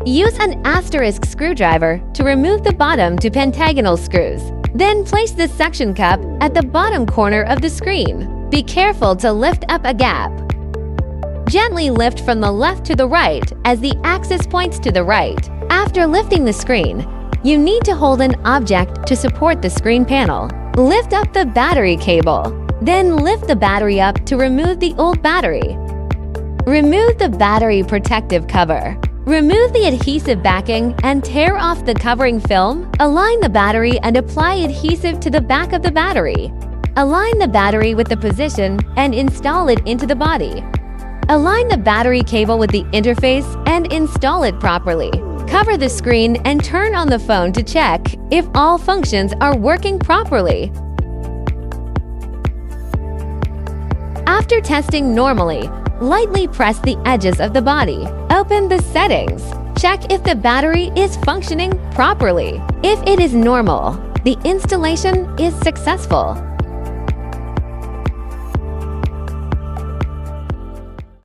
Use an asterisk screwdriver to remove the bottom to pentagonal screws. Then place the suction cup at the bottom corner of the screen. Be careful to lift up a gap. Gently lift from the left to the right as the axis points to the right. After lifting the screen, you need to hold an object to support the screen panel. Lift up the battery cable. Then lift the battery up to remove the old battery. Remove the battery protective cover. Remove the adhesive backing and tear off the covering film. Align the battery and apply adhesive to the back of the battery. Align the battery with the position and install it into the body. Align the battery cable with the interface and install it properly. Cover the screen and turn on the phone to check if all functions are working properly. After testing normally, lightly press the edges of the body. Open the settings. Check if the battery is functioning properly. If it is normal, the installation is successful.